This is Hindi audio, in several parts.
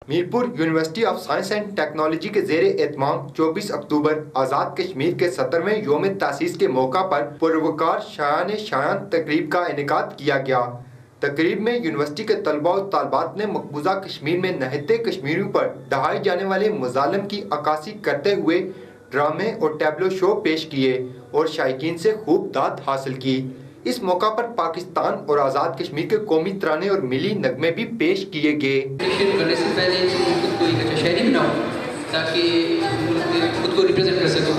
Mirpur university of science and technology के ज़ेरे एहतमाम 24 अक्टूबर आज़ाद कश्मीर के 70वें योम तासीस के मौका पर पुरवकार शायान तकरीब का इनेकाद किया गया। तकरीब में यूनिवर्सिटी के तलबा और तालबात ने मकबूजा कश्मीर में नहते कश्मीरियों पर ढहाए जाने वाले मुजालिम की अक्कासी करते हुए ड्रामे और टैबलो शो पेश किए और शायकीन से खूब दाद हासिल की। इस मौका पर पाकिस्तान और आज़ाद कश्मीर के कौमी तराने और मिली नगमे भी पेश किए गए। करने से पहले खुद को एक अच्छा शायरी बनाओ ताकि खुद को रिप्रेजेंट कर सको।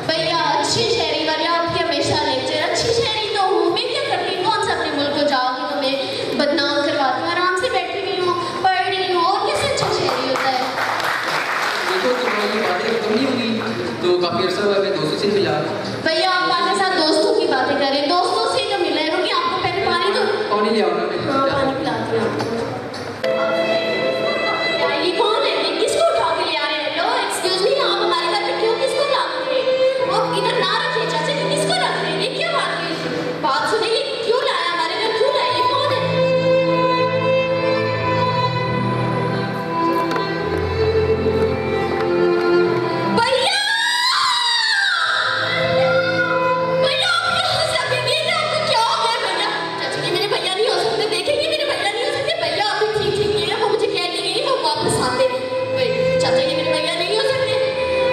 भैया अच्छी शायरी वाले आपकी हमेशा लेक्चर अच्छी शायरी तो हूँ मैं क्या करती हूँ, कौन सा अपने मुल्क को जाओगी तो मैं बदनाम करवाती हूँ, आराम से बैठी हुई हूँ पढ़ रही हूँ और कैसे अच्छा शायरी होता है। देखो तुम्हारी बातें खत्म नहीं होगी तो काफ़ी अर्सा हुआ मैं दोस्तों से मिला। भैया आप आपके साथ दोस्तों की बातें करें, दोस्तों से तो मिले रुकी आपको पहले पानी दो। पानी ले आओ ना। हाँ पानी पिलाती हूँ आपको। यार ये कौन है, ये किसको उठा के ले आ रहे हैं? लो एक्सक्यूज मी, आप हमारे घर पे क्यों किसको ला रहे हैं? वो इधर ना रखिए चाचा जी, किसको रख रहे हैं? ये क्या बात हुई? बात सुनिए, ये क्यों लाया हमारे घर, क्यों लाया, ये कौन है? भैया भैया आप यहाँ से अभी भी ना, आपको क्या हो गया भैया? चाचा जी मेरे भैया नहीं हो सकते, देखेंगे मेरे भैया नहीं हो सकते। भैया अभी ठीक ठीक किए, वो मुझे कह के गई वो वापस आते। चाचा जी मेरे भैया नहीं हो सकते।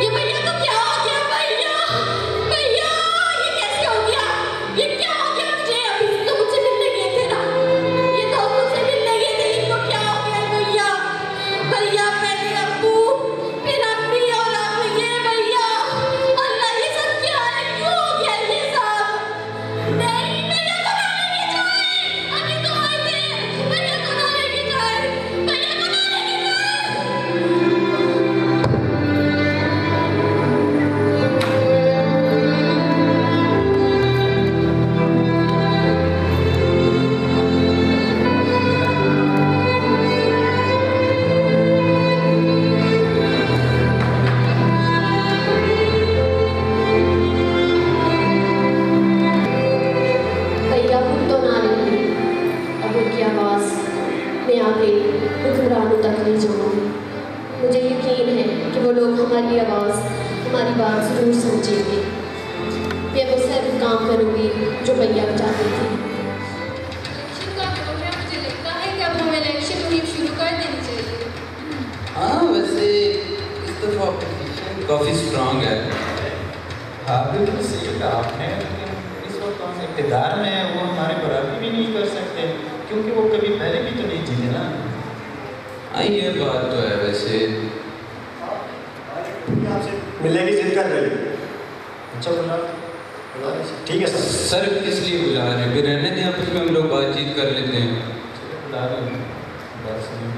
ये भैया को क्या हो गया? भैया भैया ये कैसे हो गया? ये क्या हो गया? मुझे अभी तो मुझसे मिलने गए थे ना, ये दोस्तों से मिलने गए थे, इनको क्या हो गया भैया? भैया पहले अब्बू फिर अम्मी और अब ये भैया, अल्लाह ये सब क्या है, क्यों हो गया ये सब? नहीं भैया को ना लेके जाए, अभी तो आए थे, भैया को ना लेके जाए, भैया को ना लेके जाए। भैया खुद तो ना रही, अब उनकी आवाज़ में आगे हुक्मरानों तक नहीं जाऊँगी। मुझे यकीन है कि वो लोग हमारी आवाज़, हमारी बात ज़रूर समझेंगे। मैं वो सब काम करूँगी जो भैया चाहते थे। इलेक्शन का वोट है, मुझे लगता है कि अब हमें इलेक्शन मुहिम शुरू कर देनी चाहिए। हाँ वैसे इस दफ़ा अपोजिशन काफ़ी स्ट्रांग है। हाँ बिल्कुल सही कहा आपने, लेकिन इस वक्त हम इक़्तिदार में हैं, वो हमारे बराबरी भी नहीं कर सकते क्योंकि वो कभी पहले भी तो नहीं जीते ना। हाँ ये बात तो है वैसे। आपसे मिलने की जिद कर रहे हैं। अच्छा बोला, ठीक है सर। सर किस लिए बुला रहे हैं? फिर रहने दें, आपस में हम लोग बातचीत कर लेते हैं। बुला रहे हैं, बात सुनिए।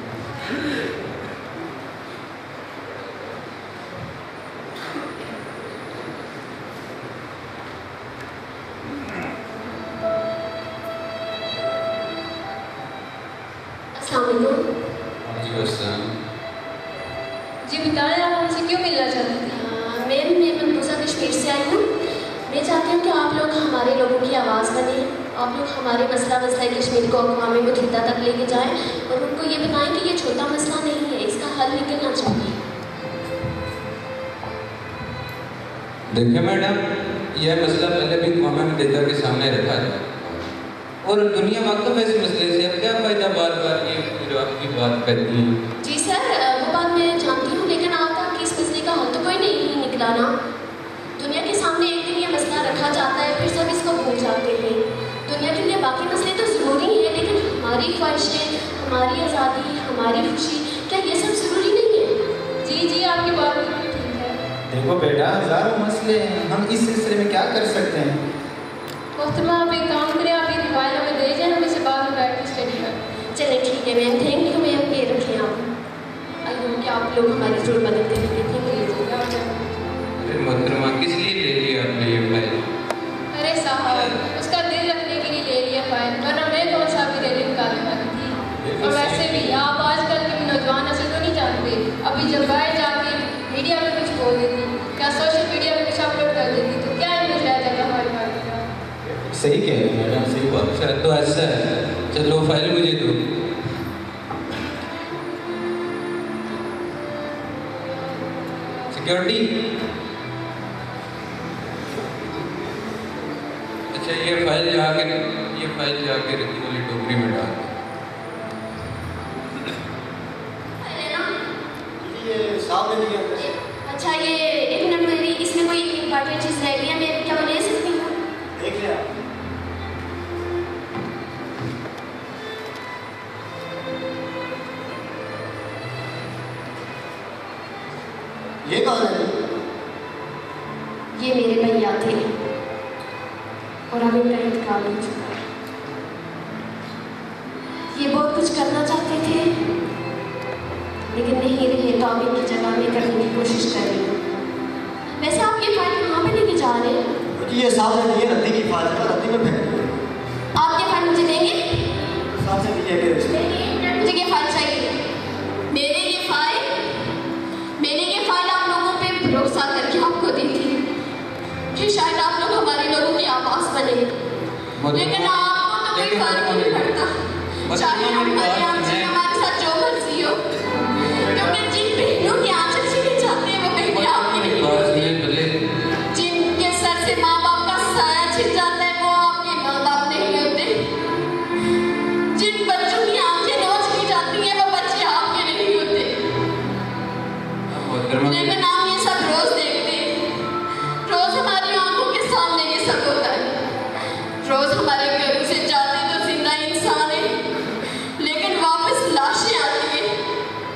अस्सलाम वालेकुम। जी वस्सलाम। जी बताएं आप हमसे क्यों मिलना चाहते थे? मैं मकबूजा कश्मीर से आई हूँ। मैं चाहती हूँ कि आप लोग हमारे लोगों की आवाज़ बने, आप लोग हमारे मसला कश्मीर को अक़वाम मुत्तहिदा तक लेके जाएं और उनको ये बताएं कि ये छोटा मसला नहीं है, इसका हल निकलना चाहिए। देखिए मैडम, यह मसला पहले भी अक़वाम मुत्तहिदा के सामने रखा है और दुनिया वाक़िफ़ है इस मसले से। अब क्या फ़ायदा बार बार ये जो आपकी बात करती हैं। जी सर, वो बात मैं जानती हूँ, लेकिन आज तक इस मसले का हल तो कोई नहीं निकला ना। दुनिया के सामने एक दिन ये मसला रखा जाता है, फिर सब इसको भूल जाते हैं। दुनिया के लिए बाकी मसले तो ज़रूरी हैं, लेकिन हमारी ख्वाहिशें, हमारी आज़ादी, हमारी खुशी, क्या ये सब ज़रूरी नहीं है? जी जी आपकी बात बिल्कुल ठीक है। देखो बेटा, हज़ारों मसले हैं, हम इस सिलसिले में क्या कर सकते हैं? मोहतरमा आप एक काम करें, आप ये मोबाइल हमें दे जाए, हम इसे बाद में बैठ के स्टडी करें। चलिए ठीक है मैम, थैंक यू मैम, ये रखें आप। आई होप कि आप लोग हमारी ज़रूर मदद करेंगे। Thank you. अरे मोहतरमा, किस लिए ले लिया आपने ये फाइल? अरे साहब, उसका दिल रखने के लिए ले लिया फाइल, वरना मैं कौन सा भी रैली निकालने वाली थी। और वैसे भी आप आजकल के नौजवान नस्ल को नहीं जानते। अभी जब बाहर जाके मीडिया में कुछ बोल देती, क्या सोशल मीडिया में कुछ अपलोड कर देती, तो क्या इमेज रह जाएगा हमारी पार्टी का? सही कह रही है मैडम, सही बात। अच्छा तो ऐसा है, चलो फाइल मुझे दो। सिक्योरिटी। अच्छा, ये फाइल जाके रखी वाली टोकरी में डाल दो। ये सामने नहीं है। अच्छा, ये एक मिनट मेरी, इसमें कोई इंपॉर्टेंट चीज़ रह गई है, मैं क्या ले सकती हूँ? देख लिया। ये कौन है? ये मेरे भैया थे और अभी मेरा इंतकाल हो चुका है। ये बहुत कुछ करना चाहते थे लेकिन नहीं रहे, तो आप इनकी जगह में करने की कोशिश कर रही हूँ। वैसे आप ये फाइल कहाँ पे लेके जा रहे हैं? ये सामने नहीं है, रद्दी की फाइल है, रद्दी में फेंक दो। आप ये फाइल मुझे देंगे? सामने भी है कि मुझे ये फाइल चाहिए। मैंने ये फाइल आप लोगों पे भरोसा करके आपको दी थी कि शायद आप लोग हमारे लोगों की आवाज़ बने, लेकिन आपको तो कोई फर्क नहीं पड़ता, चाहे हमारे साथ जो मर्जी हो, क्योंकि जिन बहनों की आंचल छीनी जाती है वो बहनें आपकी नहीं होती, जिनके सर से माँ बाप का साया छिन जाता है वो आपके माँ बाप नहीं होते, जिन बच्चों की आंखें नोच ली जाती है वो बच्चे आपके नहीं होते। लेकिन आप ये सब रोज देखते हैं, रोज हमारी आंखों के सामने ये सब होता है, रोज हमारे घरों से जाते तो जिंदा इंसान है लेकिन वापस लाशें आती है।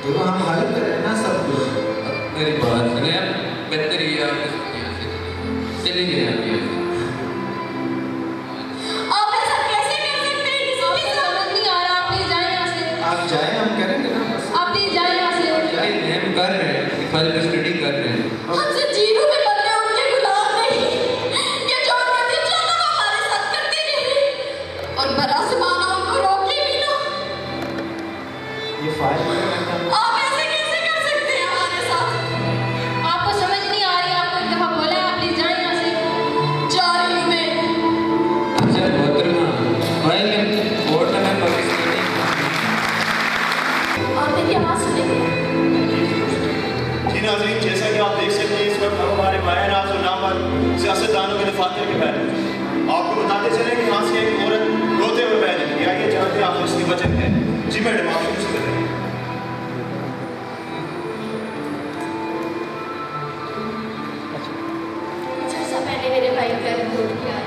तो हम हल करें ना सब कुछ। मेरी बात सुने, बेहतर ये आप चले गए। आप ऐसा कैसे कर सकते हैं? किसी की समझ नहीं आ रहा। आप प्लीज जाएं यहाँ से। आप जाएं, हम करेंगे ना बस। आप प्लीज जाएं यहाँ से। हम कर रहे हैं, फाइल पे स्टडी कर रहे हैं। हमसे जीरो में बदले उनके गुलाम नहीं, ये जो करते चलो वो हमारे साथ करते रहे और बड़ा जमाना उनको रोके भी ना। ये फाइल आप ऐसे कैसे कर सकते हैं हमारे साथ? आपको समझ नहीं आ रही? आपको एक दफा बोला है, आप प्लीज जाएं यहाँ से। जा रही हूँ मैं। अच्छा मोहतरमा, फाइल कोर्ट में पाकिस्तानी और मेरी आवाज़ सुनेंगे? जी नाज़रीन, जैसा कि आप देख सकते हैं इस वक्त हम हमारे बाएं नाज़ और नामवर सियासतदानों के दफातर के बैठे हैं। आपको बताते चले कि यहाँ से एक औरत रोते हुए बैठ गई। आइए जानते हैं आप इसकी वजह है। जी मैडम, आप कुछ बताइए। जैसा पहले मेरे भाई घर लौट के आए,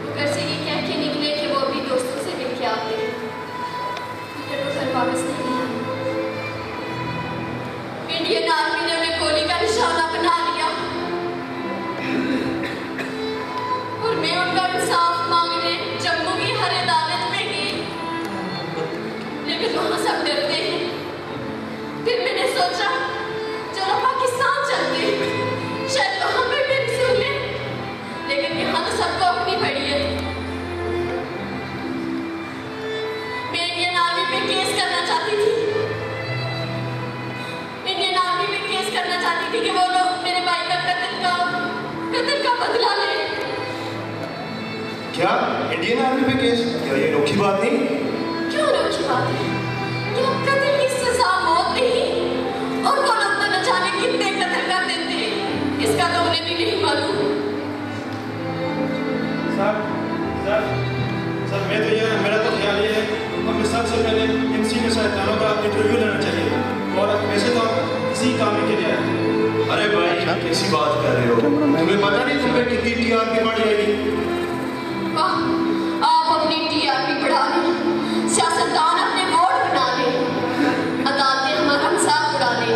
वो घर से ये कह के निकले कि वो अपनी दोस्तों से मिल के आते हैं, लेकिन वो घर वापस नहीं आए। इंडियन आर्मी ने उन्हें गोली का निशाना बना लिया और मैं उनका इंसाफ मांगने जम्मू की हर अदालत में गई, लेकिन वहाँ सब डरते हैं। फिर मैंने सोचा चलो पाकिस्तान चलते हैं, शायद वहाँ पे भी सुन ले, लेकिन यहाँ तो सबको अपनी पड़ी है। मैं इंडियन आर्मी पे केस करना चाहती थी, इंडियन आर्मी पे केस करना चाहती थी कि वो लोग मेरे भाई का कत्ल का बदला ले। क्या इंडियन आर्मी पे केस? क्या ये अनोखी बात नहीं? क्यों अनोखी बात है? क्या कत्ल की सजा मौत नहीं? और वो लोग तो न जाने कितने कत्ल कर देते हैं, इसका तो उन्हें भी नहीं मालूम। सर मेरा तो ख्याल ये है हमें सबसे पहले इन सीनियर शैतानों का इंटरव्यू लेना चाहिए, और वैसे तो इसी काम के लिए आए। अरे भाई कैसी बात कर रहे हो? तुम्हें पता नहीं तुम्हें कितनी टीआरपी बढ़ जाएगी? वाह, आप अपनी टीआरपी बढ़ा लें, सियासतदान अपने वोट बना लें, अदालतें हमारा मजाक उड़ा लें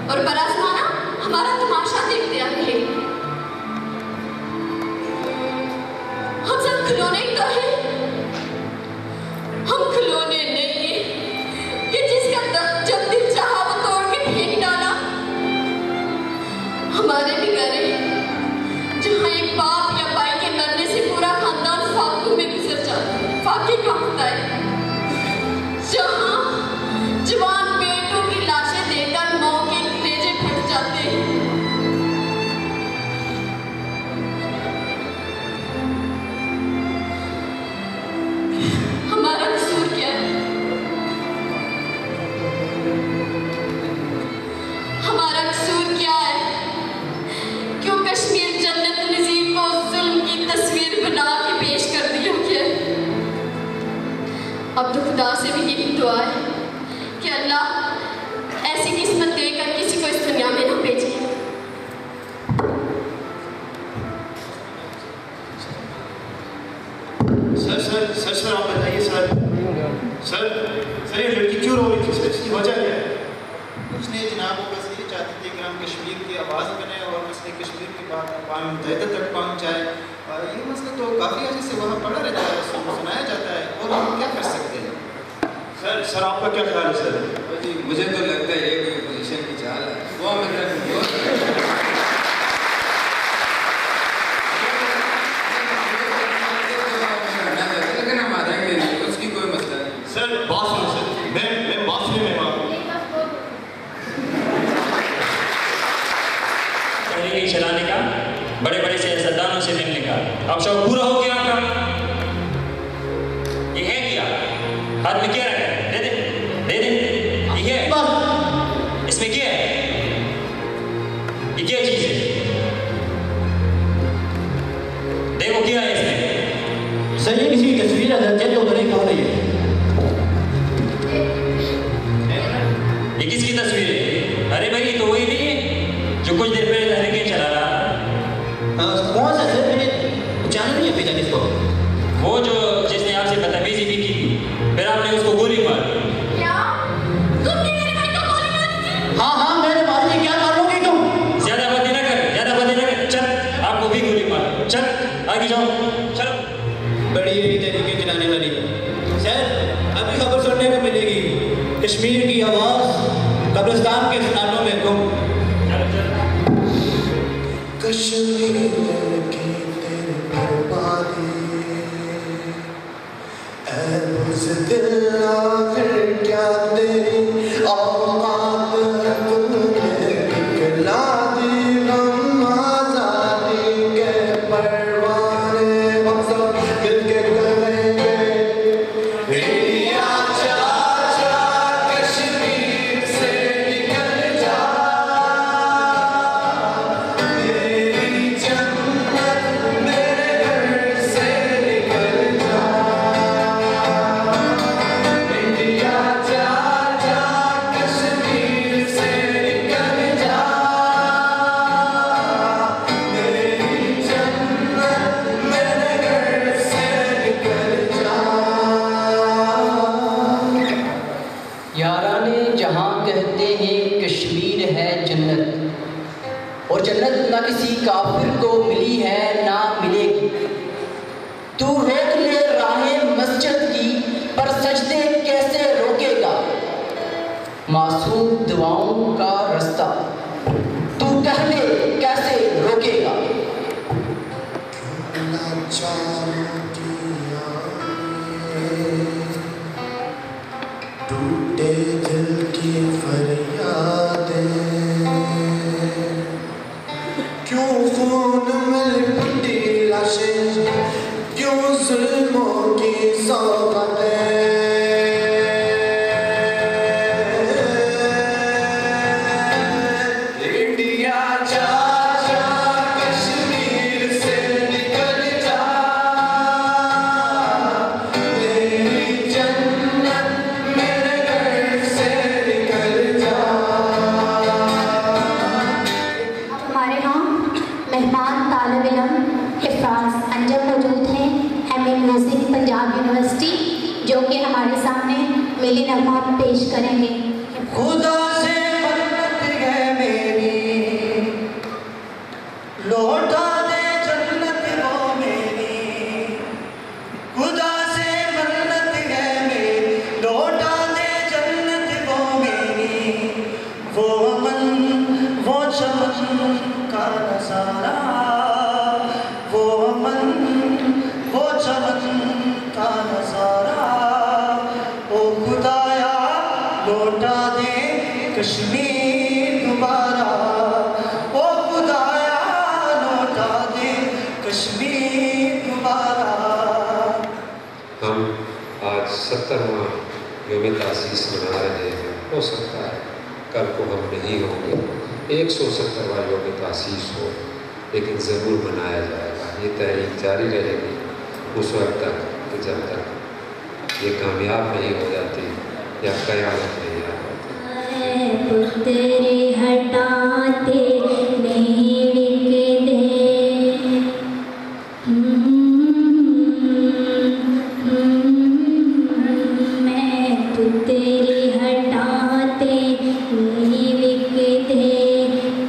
और बड़ा जमाना हमारा तमाशा देखते रहे। हम सब खिलौने ही तो हैं। हम खिलौने नहीं हैं कि जिसका जब दिल चाहा वो तोड़ के फेंक डाला। हमारे भी घर है जहाँ एक बाप या भाई के मरने से पूरा खानदान फाकू में गुजर जाता है, फाके का होता है, जहाँ जवान बेटों की लाशें देखकर माँ के कलेजे फट जाते हैं। अब तो खुदा से भी यही दुआ है कि अल्लाह ऐसी किस्मत देकर किसी को इस दुनिया में ना भेजे। सर आप बताइए सर ये लड़की क्यों रो रही थी सर, इसकी वजह क्या है? कुछ नहीं जनाब, वो बस ये चाहते थे कि हम कश्मीर की आवाज़ बने और मसले कश्मीर की बात अक़वाम मुत्तहिदा तक पहुँचाए। और ये मसला तो काफ़ी अर्से से वहाँ पड़ा रहता है, सुनाया जाता है, और हम क्या कर सकते हैं? सर आपका क्या ख्याल है सर? जी मुझे तो लगता है ये कोई पोजीशन की चाल है, वो मतलब लेकिन हम आ जाएंगे नहीं, उसकी कोई मसला नहीं। सर बात सुनो सर, मैं माफी में तहरीक चलाने का, बड़े बड़े सियासतदानों से मिलने का, अब शौक पूरा हो गया आपका। ये है क्या हाथ में क्या रखा है? दे दे ये है, इसमें क्या है? ये क्या चीज है? देखो क्या है इसमें। सर ये किसी की तस्वीर है, चेक तो करें कहाँ रही है? ये किसकी तस्वीर है? अरे भाई तो वही नहीं है जो कुछ देर पहले तहरीकें चला रहा था। कौन सा सर? मैंने जाना नहीं है पिता किसको। वो जो जिसने आपसे बदतमीजी भी की थी, फिर आपने उसको गोली मार दी। क्या तुमने मेरे भाई को गोली मारी थी? हाँ मैंने मारी, क्या मारोगी तुम? ज्यादा बातें ना कर, चल आपको भी गोली मार, चल आगे जाओ, चलो। बड़ी यही तहरीकें चलाने वाली सर, अभी खबर सुनने को मिलेगी, कश्मीर की आवाज़ कब्रिस्तान के सुनानों में गुम। कश्मीर की तेरी बर्बादी, ऐ बुज़दिल आखिर क्या तेरी औकात है, तूने दिखला दी गम आज़ादी के परवाने, हम सब मिलके करेंगे इंडिया चाचा, कश्मीर से निकल जा, मेरी जन्नत मेरे घर से निकल जा, इंडिया चाचा, कश्मीर से निकल जा, मेरी जन्नत मेरे घर से निकल जा। याराने जहाँ कहते हैं कश्मीर है जन्नत, और जन्नत ना किसी काफिर को मिली है ना मिलेगी। तू रोक ले राहें मस्जिद की, पर सजदे कैसे रोकेगा? मासूम दुआओं का रास्ता तू कह ले कैसे रोकेगा? टूटे दिल की फरियादें, क्यों खून में लिपटी लाशें, क्यों जुल्मों की सौगातें, इंडिया चाचा, कश्मीर से निकल जा, मेरी जन्नत मेरे घर से निकल जा। हमारे यहाँ मेहमान तालिब इल्म इफ़राज़ अंजम मौजूद हैं, एम.ए. म्यूज़िक पंजाब यूनिवर्सिटी, जो कि हमारे सामने मिली नगमात पेश करेंगे। खुदा से मन्नत है मेरी, लौटा दे जन्नत वो मेरी, खुदा से मन्नत है मेरी, लौटा दे जन्नत वो मेरी, वो अमन वो चमन का नजारा, वो अमन वो चमन का नजारा, ओ खुदाया लौटा दे कश्मीर दोबारा, ओ खुदाया लौटा दे कश्मीर दोबारा। हम आज 70वां यौम तासीस मना रहे हैं। हो सकता है कल को हम नहीं होंगे, 170वां यौम तासीस हो, लेकिन ज़रूर मनाया जाएगा। ये तहरीक जारी रहेगी उस वक्त तक कि जब तक ये कामयाब नहीं हो जाती या क़यामत नहीं आ जाती। पुत्र हटाते नहीं बिकते, मैं पुत्र हटाते नहीं बिकते,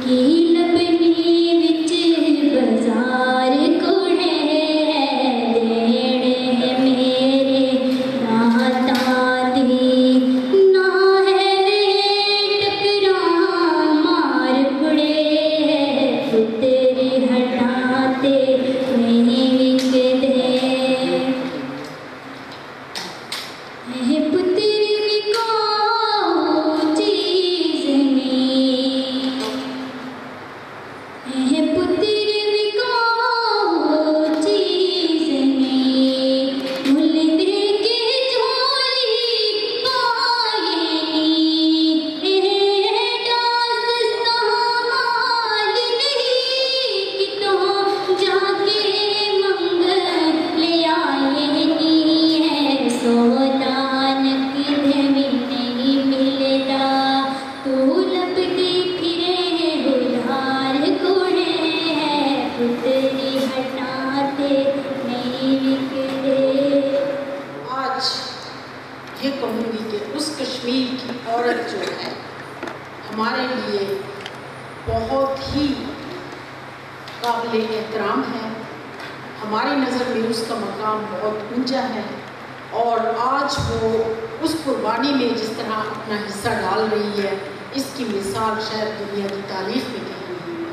की लबनी विच बाजार कुड़े देने मेरे दाता दी, ना है वे टकरा मार पड़े, पुत्र हटाते नहीं बिकते। पुत्र को चीज नहीं, पुत्र को चीज नहीं, मुल दे के झोली पाएनी, दास्तां माल नहीं कितों जाके मंग ले आएनी है, सोदान किधे भी नहीं मिलता, तू लपटी फिरे गुलार कुड़े है, पुत्र हटाते नहीं बिकते। आज ये कहूँगी कि उस कश्मीर की औरत जो है हमारे लिए बहुत ही काबिल एहतराम है, हमारी नज़र में उसका मकाम बहुत ऊंचा है, और आज वो उस कुर्बानी में जिस तरह अपना हिस्सा डाल रही है, इसकी मिसाल शायद दुनिया की तारीफ में कहीं नहीं है।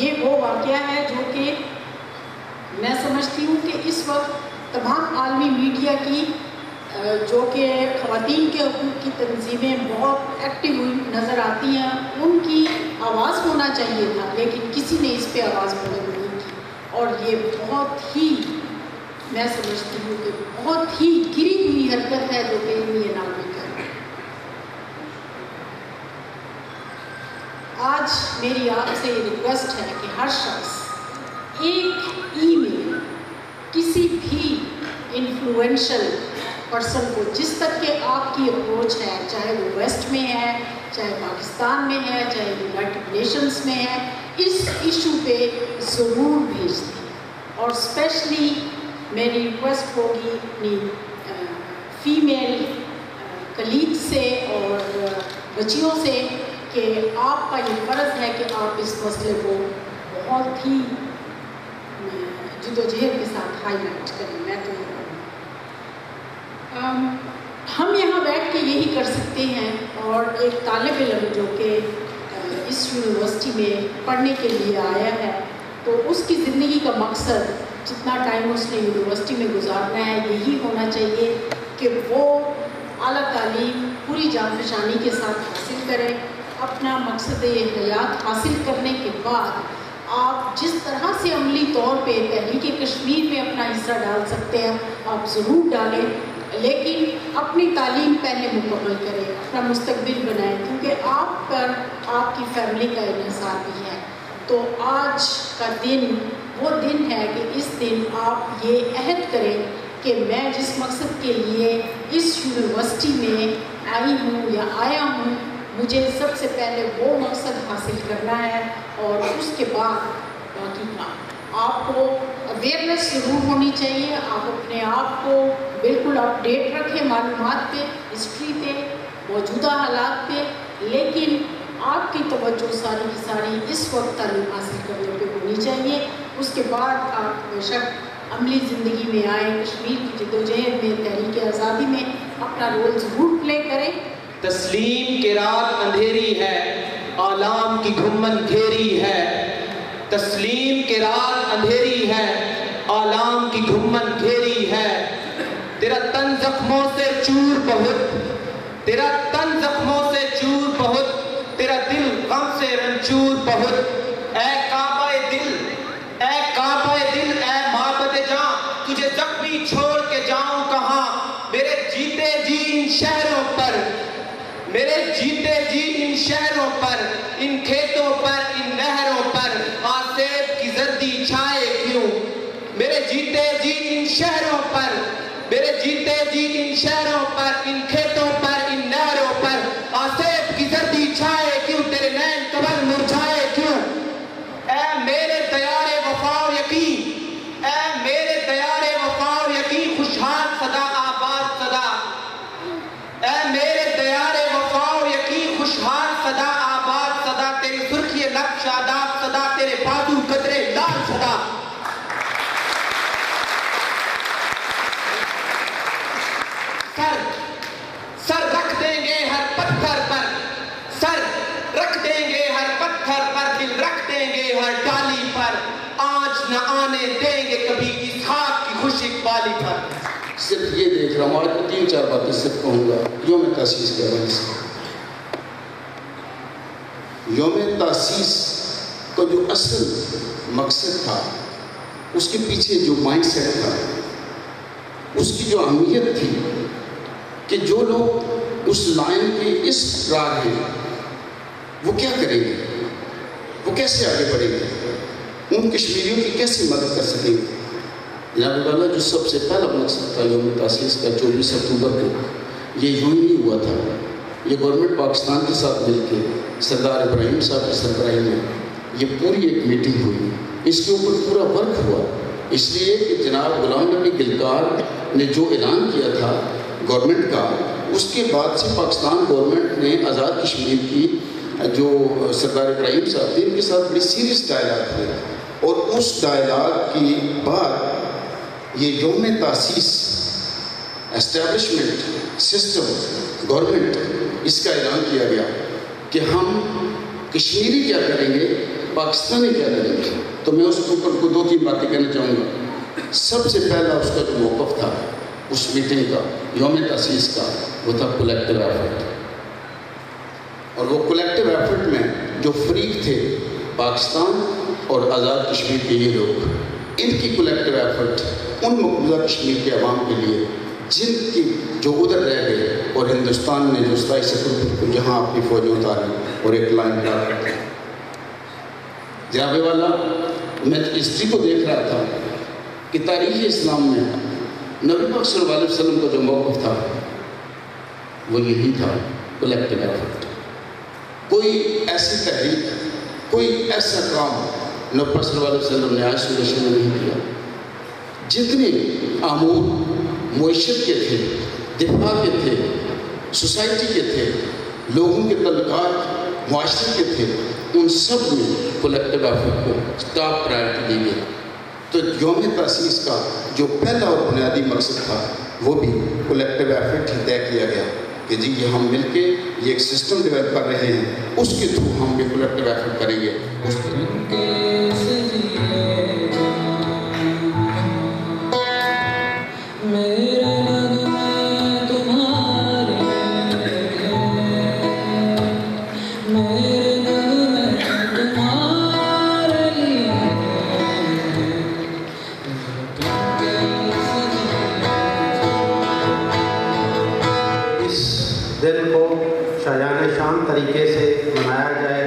ये वो वाक़या है जो कि मैं समझती हूँ कि इस वक्त तमाम आलमी मीडिया की जो कि ख़वातीन के हकूक़ की तंजीमें बहुत एक्टिव हुई नज़र आती हैं, उनकी आवाज़ होना चाहिए था, लेकिन किसी ने इस पे आवाज़ बुलंद नहीं की, और ये बहुत ही मैं समझती हूँ कि बहुत ही गिरी हुई हरकत है जो कि ये नागरिक है। आज मेरी आपसे ये रिक्वेस्ट है कि हर शख्स एक ईमेल किसी भी इन्फ्लुएंशियल पर्सन को, जिस तक के आपकी अप्रोच है, चाहे वो वेस्ट में है, चाहे पाकिस्तान में है, चाहे यूनाइटेड नेशंस में है, इस इशू पे ज़रूर भेज दें। और स्पेशली मेरी रिक्वेस्ट होगी अपनी फीमेल कलीग से और बच्चियों से कि आपका ये फ़र्ज़ है कि आप इस मसले को बहुत ही जद्दोजहद के साथ हाईलाइट करें। मैं तो हम यहाँ बैठ के यही कर सकते हैं, और एक तालिब इल्म जो कि इस यूनिवर्सिटी में पढ़ने के लिए आया है, तो उसकी ज़िंदगी का मकसद जितना टाइम उसने यूनिवर्सिटी में गुजारना है, यही होना चाहिए कि वो आला तालीम पूरी जानफशानी के साथ हासिल करें। अपना मकसद हयात हासिल करने के बाद आप जिस तरह से अमली तौर पे तहरीक कश्मीर में अपना हिस्सा डाल सकते हैं, आप ज़रूर डालें, लेकिन अपनी तालीम पहले मुकम्मल करें, अपना मुस्तकबिल बनाएं, क्योंकि आप पर आपकी फैमिली का इन्हिसार भी है। तो आज का दिन वो दिन है कि इस दिन आप ये अहद करें कि मैं जिस मकसद के लिए इस यूनिवर्सिटी में आई हूँ या आया हूँ, मुझे सबसे पहले वो मकसद हासिल करना है, और उसके बाद बाकी काम। आपको अवेयरनेस ज़रूर होनी चाहिए, आप अपने आप को बिल्कुल अपडेट रखें मालूमात पे, हिस्ट्री पे, मौजूदा हालात पे, लेकिन आपकी तवज्जो सारी की सारी इस वक्त तालीम हासिल करने पे होनी चाहिए। उसके बाद आप बेशक अमली ज़िंदगी में आए, कश्मीर की जद्दोजहद में, तहरीक आज़ादी में अपना रोल ज़रूर प्ले करें। तस्लीम के रात अंधेरी है, आलाम की घुम्मन घेरी है, तस्लीम के रात अंधेरी है, आलाम की घुम्मन घेरी है, तेरा तन जख्मों से चूर बहुत, तेरा तन जख्मों से चूर बहुत, तेरा दिल गम से रंचूर बहुत, ऐ काबाए दिल, ऐ काबाए दिल, ऐ माबदे जान, तुझे जख्मी छोड़ के जाऊं कहाँ, मेरे जीते जी इन शहरों पर, मेरे जीते जी इन शहरों पर, इन खेतों पर, इन नहरों पर आसेब की जर्दी छाए क्यों, मेरे जीते जी इन शहरों पर, मेरे जीते जी इन शहरों पर, इन खेतों पर, इन नहरों पर आसेब की जर्दी छाए क्यों, तेरे नैन कमल मुरझाए क्यों। ऐ मेरे दयारे वफाओ यकीन, ऐ मेरे दयारे वफाओ यकीन, खुशहाल सदा आबाद सदा। ऐ मेरे दयारे वफाओ यकीन, खुशहाल सदा आबाद सदा। तेरी सुर्खी लब शादाब सदा, तेरे बाजू कदरे लाल सदा। सर रख देंगे हर पत्थर पर, सर रख देंगे हर पत्थर पर, दिल रख देंगे हर डाली पर, आँच न आने देंगे कभी इस खाक की खुश इकबाली पर। सिर्फ ये देख रहा हूँ, आज 3-4 बातें सिर्फ कहूँगा यौम तासीस के हवाले से। यौम तासीस का जो असल मकसद था, उसके पीछे जो माइंडसेट था, उसकी जो अहमियत थी कि जो लोग उस लाइन के इस राह हैं वो क्या करेंगे, वो कैसे आगे बढ़ेंगे, उन कश्मीरियों की कैसे मदद कर सकेंगे। जनाब वाला जो सबसे पहला मकसद था यौम तासीस का 24 अक्टूबर को, ये यूँ ही नहीं हुआ था। ये गवर्नमेंट पाकिस्तान के साथ मिलकर सरदार इब्राहिम साहब की सरबराही में ये पूरी एक मीटिंग हुई, इसके ऊपर पूरा वर्क हुआ। इसलिए कि जनाब गुलाम नबी गिलकार ने जो ऐलान किया था गवर्नमेंट का, उसके बाद से पाकिस्तान गवर्नमेंट ने आज़ाद कश्मीर की जो सरदार इब्राहिम साहब थे इनके साथ बड़ी सीरियस डायलॉग हुआ, और उस डायलॉग के बाद ये यौम तासीस एस्टेब्लिशमेंट सिस्टम गवर्नमेंट इसका ऐलान किया गया कि हम कश्मीरी क्या करेंगे, पाकिस्तानी क्या करेंगे। तो मैं उसके ऊपर को 2-3 बातें कहना चाहूँगा। सबसे पहला उसका जो मौक़िफ़ था उस मीटिंग का, यौम तासीस का, वो था कलेक्टिव एफर्ट। और वो कलेक्टिव एफर्ट में जो फ्रीक थे पाकिस्तान और आज़ाद कश्मीर के ये लोग, इनकी कलेक्टिव एफर्ट उन मकबूजा कश्मीर के अवाम के लिए जिनकी जो उधर रह गए, और हिंदुस्तान ने जो 27 अक्टूबर को जहाँ अपनी फौजें उतारी और एक लाइन ड्रा कर दी। जनाबे वाला मैं हिस्ट्री को देख रहा था कि तारीख़ इस्लाम में नबी पाक सल्लल्लाहु अलैहि वसल्लम का जो मौक़िफ़ था वो यही था, कलेक्टिव एफर्ट। कोई ऐसी तहरीक, कोई ऐसा काम नबी पाक सल्लल्लाहु अलैहि वसल्लम ने आज सूरह में नहीं किया। जितने आमूर मुआशरत के थे, दिफा के थे, सोसाइटी के थे, लोगों के तल्लुकात मुआशरे के थे, उन सब में कलेक्टिव एफर्ट को टॉप प्रायोरिटी दी गई। तो यौम तासीस का जो पहला और बुनियादी मकसद था वो भी कलेक्टिव एफर्ट ही तय किया गया कि जी ये हम मिलके ये एक सिस्टम डेवलप कर रहे हैं, उसके थ्रू हम ये कलेक्टिव एफर्ट करेंगे। तरीके से मनाया जाए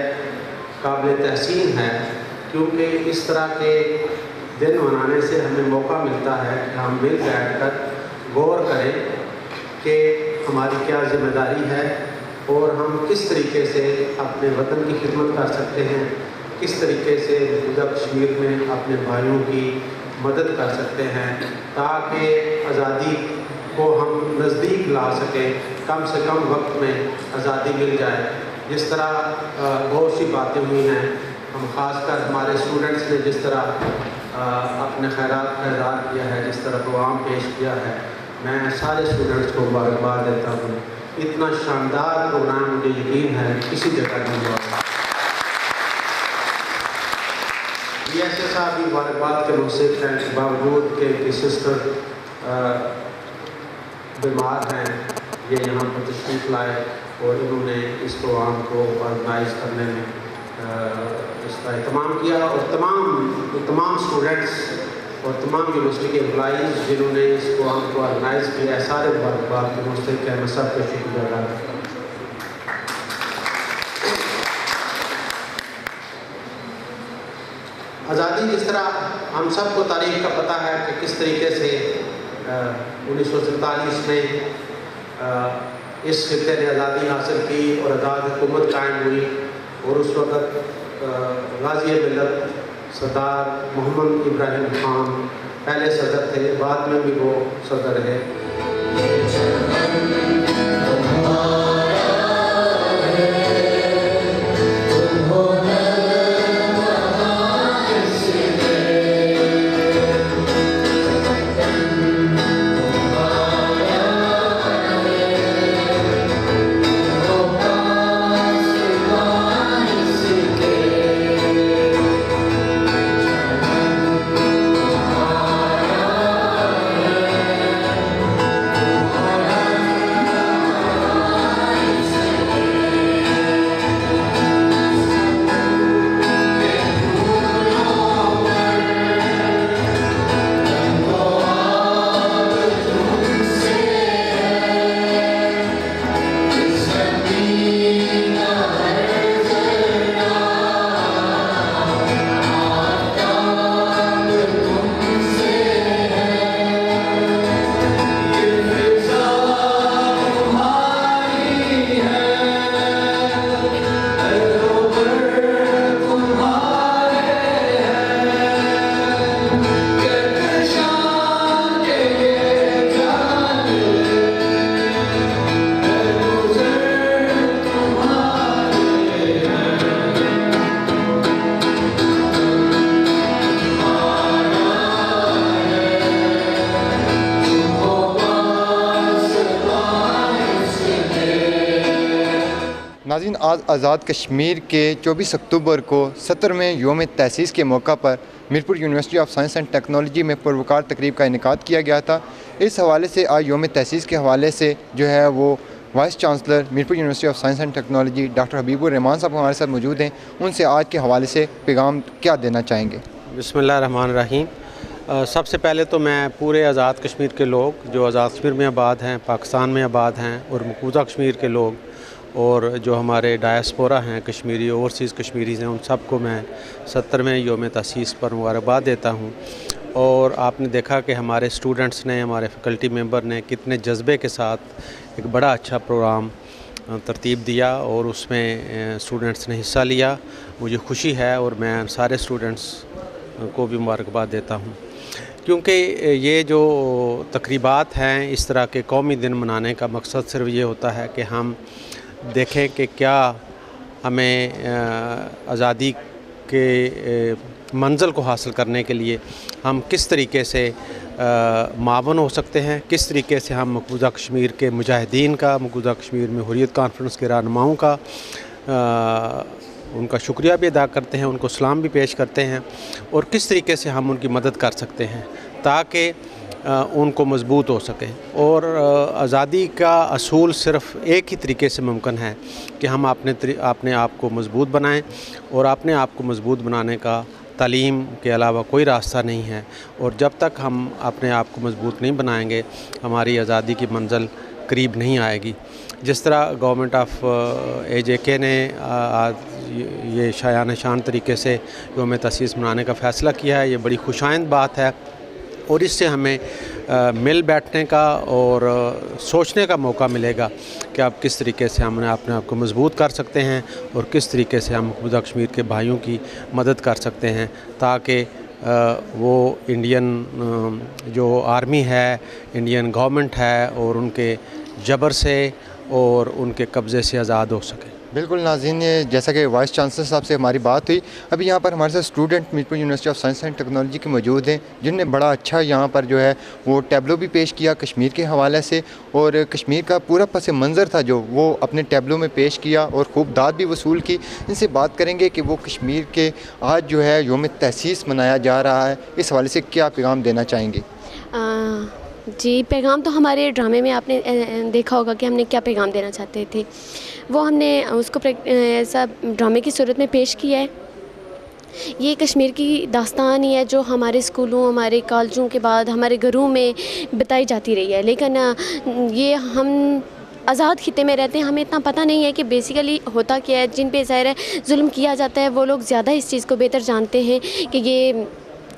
काबिल तहसीन है, क्योंकि इस तरह के दिन मनाने से हमें मौका मिलता है कि हम मिल बैठ कर गौर करें कि हमारी क्या जिम्मेदारी है और हम किस तरीके से अपने वतन की खिदमत कर सकते हैं, किस तरीके से मौजूदा कश्मीर में अपने भाइयों की मदद कर सकते हैं ताकि आज़ादी को हम नज़दीक ला सकें, कम से कम वक्त में आज़ादी मिल जाए। जिस तरह बहुत सी बातें हुई हैं, हम ख़ासकर हमारे स्टूडेंट्स ने जिस तरह अपने खैरात का इज़हार किया है, जिस तरह प्रोग्राम पेश किया है, मैं सारे स्टूडेंट्स को मुबारकबाद देता हूँ। इतना शानदार प्रोग्राम मुझे यकीन है किसी जगह नहीं हुआ। DSA साहब भी मुबारकबाद के मुंसिफ हैं, बावजूद के सिस्टर बीमार हैं, ये यहाँ पर तशरीफ़ लाए और इन्होंने इस प्रोग्राम को ऑर्गेनाइज़ करने में इसका एहतमाम किया, और तमाम स्टूडेंट्स और तमाम यूनिवर्सिटी के एम्प्लॉइज़ जिन्होंने इस प्रोग्राम को ऑर्गेनाइज़ किया, सारे मुबारकबाद के मुस्तहिक़ हैं। मैं सबका शुक्रिया अदा करता हूँ। आज़ादी जिस तरह हम सबको तारीख़ का पता है कि किस तरीके से 1947 में इस खित्ते ने आज़ादी हासिल की और आज़ाद हुकूमत कायम हुई और उस वक़्त गाज़ी मिल्लत सरदार मोहम्मद इब्राहिम खान पहले सदर थे, बाद में भी वो सदर रहे। नाज़रीन, आज आज़ाद कश्मीर के 24 अक्टूबर को 70वें योम तहसीस के मौका पर Mirpur university of science and technology में पुरवकार तकरीब का इनेकाद किया गया था। इस हवाले से आज योम तहसीस के हवाले से जो है वो vice chancellor Mirpur university of science and technology doctor Habibur Rahman साहब हमारे साथ मौजूद हैं। उनसे आज के हवाले से पैगाम क्या देना चाहेंगे? बिस्मिल्लाहिर्रहमानिर्रहीम। सबसे पहले तो मैं पूरे आज़ाद कश्मीर के लोग जो आज़ाद कश्मीर में आबाद हैं, पाकिस्तान में आबाद हैं और मकबूजा कश्मीर के लोग और जो हमारे डायस्पोरा हैं कश्मीरी, ओवरसीज़ कश्मीरीज़ हैं, उन सबको मैं 70वें योम तहसीस पर मुबारकबाद देता हूँ। और आपने देखा कि हमारे स्टूडेंट्स ने, हमारे फैकल्टी मेंबर ने कितने जज्बे के साथ एक बड़ा अच्छा प्रोग्राम तरतीब दिया और उसमें स्टूडेंट्स ने हिस्सा लिया। मुझे खुशी है और मैं सारे स्टूडेंट्स को भी मुबारकबाद देता हूँ, क्योंकि ये जो तकरीबात हैं, इस तरह के कौमी दिन मनाने का मकसद सिर्फ ये होता है कि हम देखें कि क्या हमें आज़ादी के मंज़िल को हासिल करने के लिए हम किस तरीके से मावन हो सकते हैं, किस तरीके से हम मकबूजा कश्मीर के मुजाहिदीन का, मकबूजा कश्मीर में हुर्रियत कॉन्फ्रेंस के रहनुमाओं का उनका शुक्रिया भी अदा करते हैं, उनको सलाम भी पेश करते हैं और किस तरीके से हम उनकी मदद कर सकते हैं ताकि उनको मजबूत हो सके। और आज़ादी का असूल सिर्फ़ एक ही तरीके से मुमकिन है कि हम अपने आप को मजबूत बनाएं और अपने आप को मजबूत बनाने का तालीम के अलावा कोई रास्ता नहीं है। और जब तक हम अपने आप को मजबूत नहीं बनाएंगे, हमारी आज़ादी की मंजिल करीब नहीं आएगी। जिस तरह गवर्नमेंट ऑफ AJK ने ये शायान शान तरीके से योम तहसीस मनाने का फ़ैसला किया है, ये बड़ी खुशाइंद बात है और इससे हमें मिल बैठने का और सोचने का मौका मिलेगा कि आप किस तरीके से हम अपने आप को मजबूत कर सकते हैं और किस तरीके से हम मकबूजा कश्मीर के भाइयों की मदद कर सकते हैं ताकि वो इंडियन जो आर्मी है, इंडियन गवर्नमेंट है और उनके जबर से और उनके कब्ज़े से आज़ाद हो सके। बिल्कुल नाज़रीन, जैसा कि वाइस चांसलर साहब से हमारी बात हुई, अभी यहाँ पर हमारे साथ student Mirpur university of science and technology के मौजूद हैं जिनने बड़ा अच्छा यहाँ पर जो है वो टैबलो भी पेश किया कश्मीर के हवाले से और कश्मीर का पूरा पस मंज़र था जो वो अपने टैबलो में पेश किया और खूब दाद भी वसूल की। इनसे बात करेंगे कि वो कश्मीर के आज जो है योम तहसीस मनाया जा रहा है, इस हवाले से क्या पैगाम देना चाहेंगे? जी, पैगाम तो हमारे ड्रामे में आपने देखा होगा कि हमने क्या पैगाम देना चाहते थे, वो हमने उसको ऐसा ड्रामे की सूरत में पेश किया है। ये कश्मीर की दास्तान ही है जो हमारे स्कूलों, हमारे कॉलेजों के बाद हमारे घरों में बताई जाती रही है, लेकिन ये हम आज़ाद खिते में रहते हैं, हमें इतना पता नहीं है कि बेसिकली होता क्या है। जिन पे ज़ाहिर है जुल्म किया जाता है वो लोग ज़्यादा इस चीज़ को बेहतर जानते हैं कि ये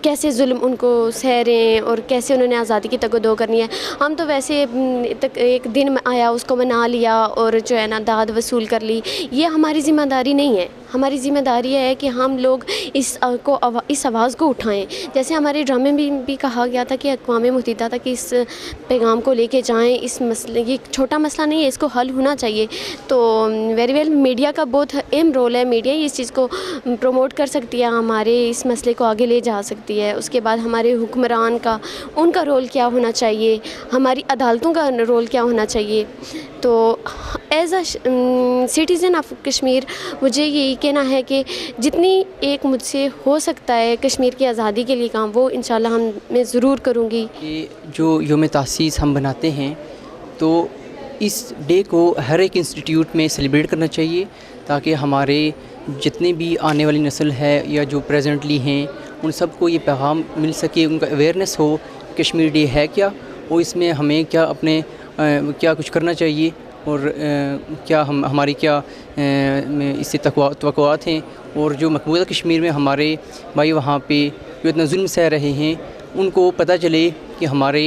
कैसे जुल्म उनको सह रहे हैं और कैसे उन्होंने आज़ादी की तगदो करनी है। हम तो वैसे एक दिन आया उसको मना लिया और जो है ना दाद वसूल कर ली, ये हमारी ज़िम्मेदारी नहीं है। हमारी ज़िम्मेदारी है कि हम लोग इस आवाज़ को उठाएं। जैसे हमारे ड्रामे में भी कहा गया था कि अक़वाम मुत्तहिदा तक इस पैगाम को लेके जाएं, इस मसले, ये छोटा मसला नहीं है, इसको हल होना चाहिए। तो वेरी वेल मीडिया का बहुत अहम रोल है। मीडिया ही इस चीज़ को प्रमोट कर सकती है, हमारे इस मसले को आगे ले जा सकती है। उसके बाद हमारे हुक्मरान का, उनका रोल क्या होना चाहिए, हमारी अदालतों का रोल क्या होना चाहिए। तो as a citizen of Kashmir मुझे यही कहना है कि जितनी एक मुझसे हो सकता है कश्मीर की आज़ादी के लिए काम, वो इंशाल्लाह मैं ज़रूर करूँगी। कि जो यौम तासीस हम बनाते हैं तो इस डे को हर एक इंस्टीट्यूट में सेलिब्रेट करना चाहिए, ताकि हमारे जितने भी आने वाली नस्ल है या जो प्रेजेंटली हैं उन सबको ये पैगाम मिल सके, उनका अवेयरनेस हो कश्मीर डे है क्या और इसमें हमें क्या अपने क्या कुछ करना चाहिए और क्या हमारी क्या इससे तवक्कुआत हैं। और जो मकबूजा कश्मीर में हमारे भाई वहाँ पे जो इतना जुल्म सह रहे हैं उनको पता चले कि हमारे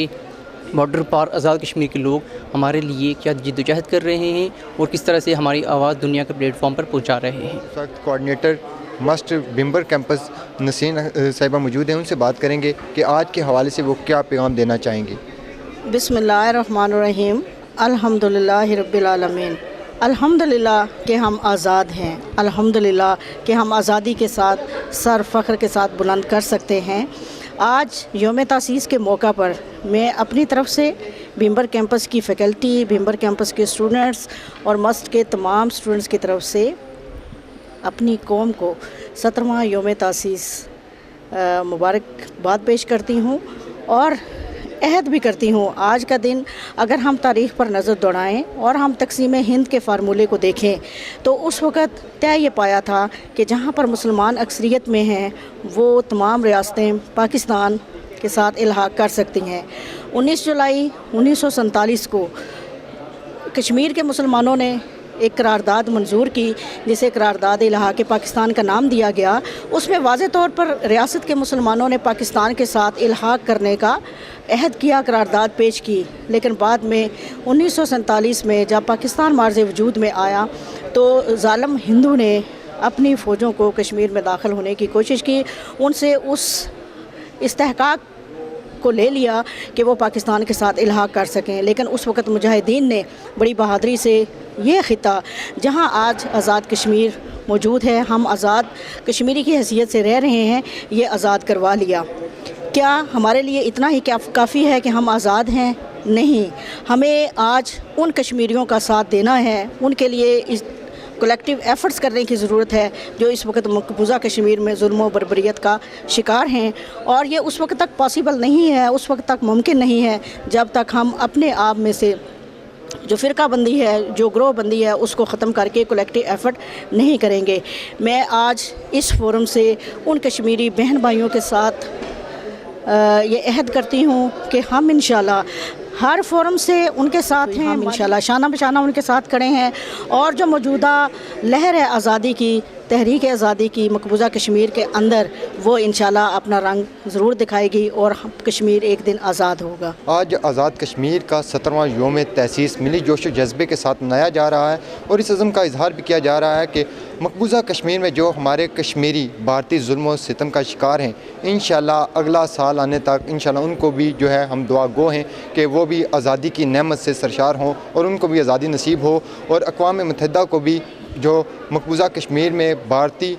बॉर्डर पार आज़ाद कश्मीर के लोग हमारे लिए क्या जिद्दोजहद कर रहे हैं और किस तरह से हमारी आवाज़ दुनिया के प्लेटफॉर्म पर पहुँचा रहे हैं। कोऑर्डिनेटर मस्ट बिम्बर कैंपस नसीन साहिबा मौजूद हैं, उनसे बात करेंगे कि आज के हवाले से वो क्या पैगाम देना चाहेंगे। बिस्मिल्लाहिर्रहमानिर्रहीम, अल्हम्दुलिल्लाहि रब्बिल आलमीन। अल्हम्दुलिल्लाह कि हम आज़ाद हैं, अल्हम्दुलिल्लाह कि हम आज़ादी के साथ सर फ़ख्र के साथ बुलंद कर सकते हैं। आज यौम तासीस के मौका पर मैं अपनी तरफ से बिम्बर कैंपस की फ़ैकल्टी, बिम्बर कैंपस के स्टूडेंट्स और मस्ट के तमाम स्टूडेंट्स की तरफ से अपनी कौम को 17वां यौम तासीस मुबारकबाद पेश करती हूँ और अहद भी करती हूँ। आज का दिन अगर हम तारीख़ पर नज़र दौड़ाएं और हम तक़सीम हिंद के फार्मूले को देखें तो उस वक़्त तय ये पाया था कि जहाँ पर मुसलमान अक्सरियत में हैं वो तमाम रियासतें पाकिस्तान के साथ इल्हाक़ कर सकती हैं। 19 जुलाई 1947 को कश्मीर के मुसलमानों ने एक करारदाद मंजूर की, जिसे करारदाद इल्हाक़ पाकिस्तान का नाम दिया गया। उसमें वाज़े तौर पर रियासत के मुसलमानों ने पाकिस्तान के साथ इल्हाक़ करने का अहद किया, करारदाद पेश की। लेकिन बाद में 1947 में जब पाकिस्तान मार्ज़ वजूद में आया तो ज़ालिम हिंदू ने अपनी फ़ौजों को कश्मीर में दाखिल होने की कोशिश की, उनसे उस इस्तेहकाक को ले लिया कि वो पाकिस्तान के साथ इल्हाक़ कर सकें। लेकिन उस वक़्त मुजाहिदीन ने बड़ी बहादुरी से ये ख़िता जहाँ आज आज़ाद कश्मीर मौजूद है, हम आज़ाद कश्मीरी की हैसियत से रह रहे हैं, ये आज़ाद करवा लिया। क्या हमारे लिए इतना ही काफ़ी है कि हम आज़ाद हैं? नहीं, हमें आज उन कश्मीरियों का साथ देना है, उनके लिए इस कलेक्टिव एफ़र्ट्स करने की ज़रूरत है जो इस वक्त मकबूजा कश्मीर में जुल्म व बर्बरियत का शिकार हैं। और ये उस वक्त तक पॉसिबल नहीं है, उस वक्त तक मुमकिन नहीं है जब तक हम अपने आप में से जो फ़िरका बंदी है, जो ग्रोह बंदी है, उसको ख़त्म करके कलेक्टिव एफ़र्ट नहीं करेंगे। मैं आज इस फोरम से उन कश्मीरी बहन भाइयों के साथ ये अहद करती हूँ कि हम इंशाल्लाह हर फोरम से उनके साथ हैं, हम इंशाल्लाह शाना बशाना उनके साथ खड़े हैं। और जो मौजूदा लहर है आज़ादी की, तहरीक आज़ादी की मकबूजा कश्मीर के अंदर, वो इंशाल्लाह अपना रंग ज़रूर दिखाएगी और कश्मीर एक दिन आज़ाद होगा। आज आज़ाद कश्मीर का 17वां यौम तहसीस मिली जोश व जज्बे के साथ मनाया जा रहा है और इस अज़म का इजहार भी किया जा रहा है कि मकबूजा कश्मीर में जो हमारे कश्मीरी भारतीय जुल्म व सितम का शिकार हैं, इंशाल्लाह अगला साल आने तक इंशाल्लाह उनको भी जो है हम दुआ गो हैं कि वो भी आज़ादी की नेमत से सरशार हों और उनको भी आज़ादी नसीब हो। और अक़वाम मुत्तहिदा को भी जो मकबूजा कश्मीर में भारतीय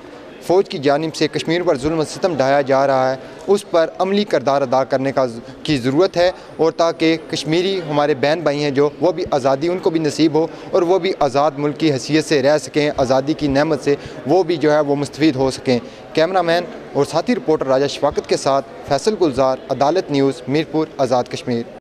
फ़ौज की जानिब से कश्मीर पर जुल्म सितम ढाया जा रहा है, उस पर अमली किरदार अदा करने की ज़रूरत है। और ताकि कश्मीरी हमारे बहन भाई हैं जो वो भी आज़ादी उनको भी नसीब हो और वो भी आज़ाद मुल्क की हैसियत से रह सकें, आज़ादी की नेमत से वो भी जो है वो मुस्तफ़ीद हो सकें। कैमरामैन और साथी रिपोर्टर राजा शफाकत के साथ फैसल गुलजार, अदालत न्यूज़, मीरपुर, आज़ाद कश्मीर।